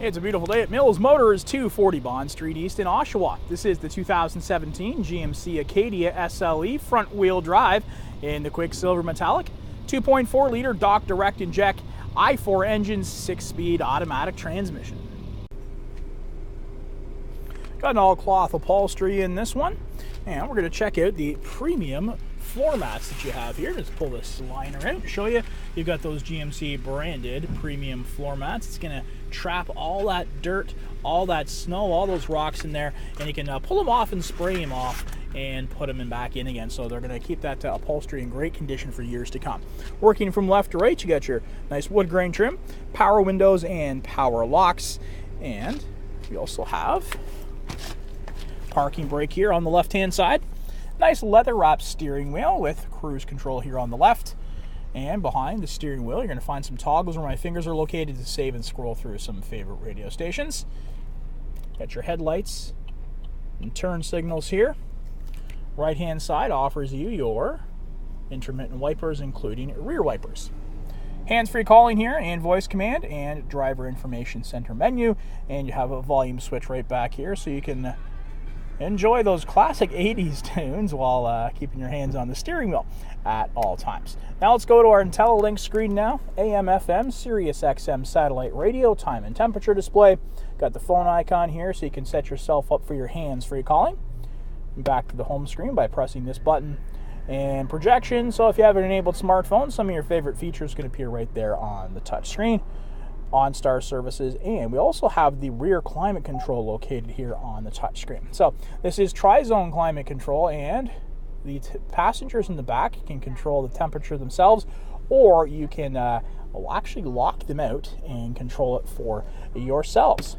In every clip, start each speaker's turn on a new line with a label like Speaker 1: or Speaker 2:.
Speaker 1: It's a beautiful day at Mills Motors, 240 Bond Street East in Oshawa. This is the 2017 GMC Acadia SLE front-wheel drive in the Quicksilver Metallic. 2.4 liter dock direct inject i4 engine, 6-speed automatic transmission. Got an all-cloth upholstery in this one, and we're going to check out the premium floor mats that you have here. Just pull this liner out to show you. You've got those GMC branded premium floor mats. It's going to trap all that dirt, all that snow, all those rocks in there, and you can pull them off and spray them off and put them back in again. So they're going to keep that upholstery in great condition for years to come. Working from left to right, you got your nice wood grain trim, power windows and power locks, and you also have parking brake here on the left hand side. Nice leather wrapped steering wheel with cruise control here on the left. And behind the steering wheel, you're going to find some toggles where my fingers are located to save and scroll through some favorite radio stations. Got your headlights and turn signals here. Right hand side offers you your intermittent wipers, including rear wipers. Hands-free calling here and voice command and driver information center menu. And you have a volume switch right back here so you can enjoy those classic 80s tunes while keeping your hands on the steering wheel at all times. Now let's go to our IntelliLink screen now. AM, FM, Sirius XM satellite radio, time and temperature display. Got the phone icon here so you can set yourself up for your hands-free calling. Back to the home screen by pressing this button. And projection, so if you have an enabled smartphone, some of your favorite features can appear right there on the touch screen. OnStar services, and we also have the rear climate control located here on the touchscreen. So this is tri-zone climate control, and the passengers in the back can control the temperature themselves, or you can actually lock them out and control it for yourselves.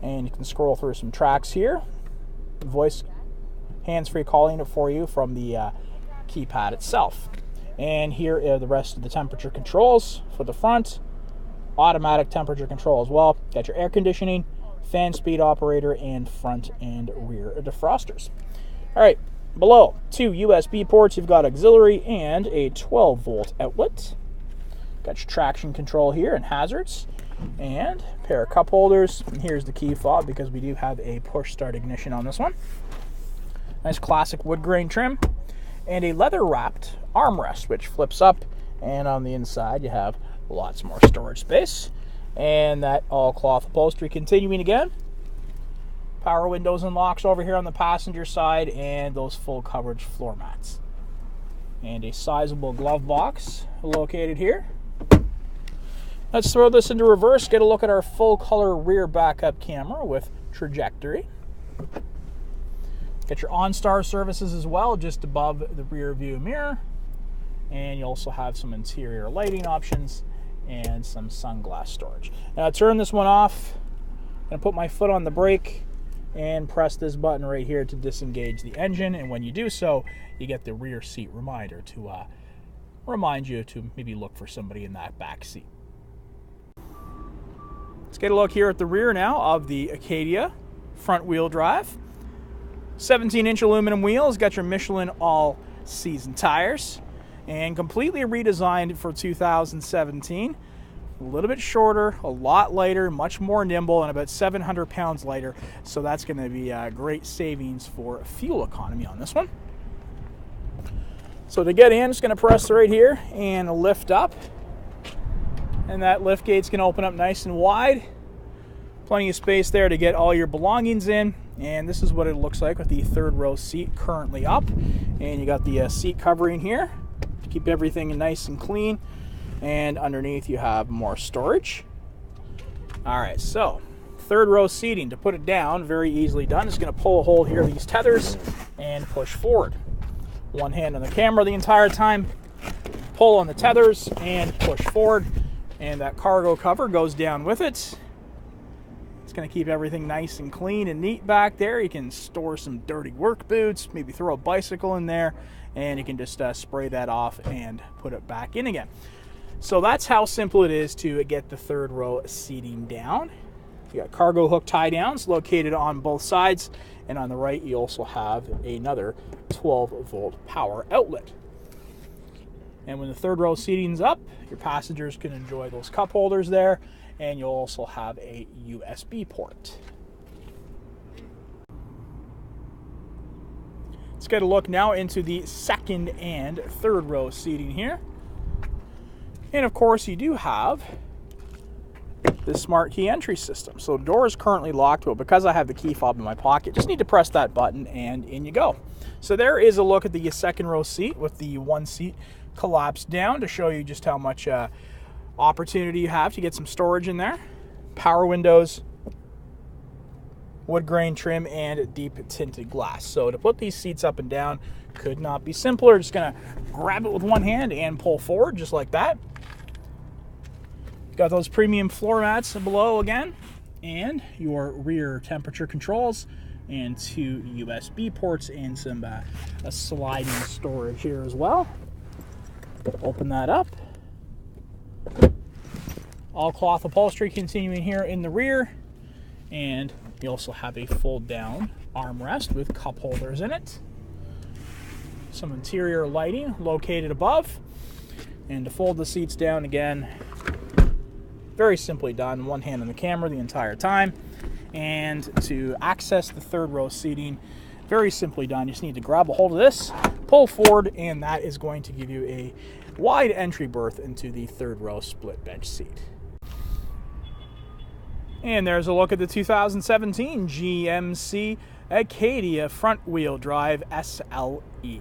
Speaker 1: And you can scroll through some tracks here. Voice hands-free calling it for you from the keypad itself. And here are the rest of the temperature controls for the front. Automatic temperature control as well. Got your air conditioning, fan speed operator, and front and rear defrosters. All right, below, 2 USB ports. You've got auxiliary and a 12-volt outlet. Got your traction control here and hazards, and a pair of cup holders. And here's the key fob because we do have a push start ignition on this one. Nice classic wood grain trim, and a leather-wrapped armrest which flips up, and on the inside you have lots more storage space. And that all-cloth upholstery continuing again. Power windows and locks over here on the passenger side, and those full coverage floor mats. And a sizable glove box located here. Let's throw this into reverse, get a look at our full color rear backup camera with trajectory. Get your OnStar services as well, just above the rear view mirror. And you also have some interior lighting options and some sunglass storage. Now turn this one off. I'm going to put my foot on the brake and press this button right here to disengage the engine. And when you do so, you get the rear seat reminder to remind you to maybe look for somebody in that back seat. Let's get a look here at the rear now of the Acadia front wheel drive. 17-inch aluminum wheels, got your Michelin all-season tires, and completely redesigned for 2017. A little bit shorter, a lot lighter, much more nimble, and about 700 pounds lighter. So that's going to be great savings for fuel economy on this one. So to get in, just going to press right here and lift up. And that lift gate's going to open up nice and wide. Plenty of space there to get all your belongings in. And this is what it looks like with the third row seat currently up. And you got the seat covering here. Keep everything nice and clean, and underneath you have more storage. All right, so third row seating. To put it down, very easily done. It's going to pull a hold here, these tethers, and push forward. One hand on the camera the entire time, pull on the tethers and push forward, and that cargo cover goes down with it. It's going to keep everything nice and clean and neat back there. You can store some dirty work boots, maybe throw a bicycle in there, and you can just spray that off and put it back in again. So that's how simple it is to get the third row seating down. You got cargo hook tie downs located on both sides, and on the right you also have another 12-volt power outlet. And when the third row seating's up, your passengers can enjoy those cup holders there, and you'll also have a USB port. Let's get a look now into the second and third row seating here. And of course, you do have this smart key entry system. So the door is currently locked, but because I have the key fob in my pocket, just need to press that button and in you go. So there is a look at the second row seat with the one seat collapsed down to show you just how much opportunity you have to get some storage in there. Power windows, wood grain trim, and deep tinted glass. So to put these seats up and down could not be simpler. Just gonna grab it with one hand and pull forward just like that. Got those premium floor mats below again, and your rear temperature controls, and 2 USB ports, and some a sliding storage here as well. Open that up. All cloth upholstery continuing here in the rear, and you also have a fold down armrest with cup holders in it. Some interior lighting located above, and to fold the seats down again, very simply done. One hand on the camera the entire time. And to access the third row seating, very simply done. You just need to grab a hold of this, pull forward, and that is going to give you a wide entry berth into the third row split bench seat. And there's a look at the 2017 GMC Acadia front wheel drive SLE.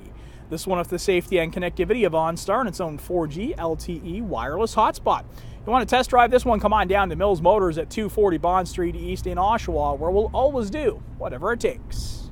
Speaker 1: This one with the safety and connectivity of OnStar and its own 4G LTE wireless hotspot. If you want to test drive this one, come on down to Mills Motors at 240 Bond Street East in Oshawa, where we'll always do whatever it takes.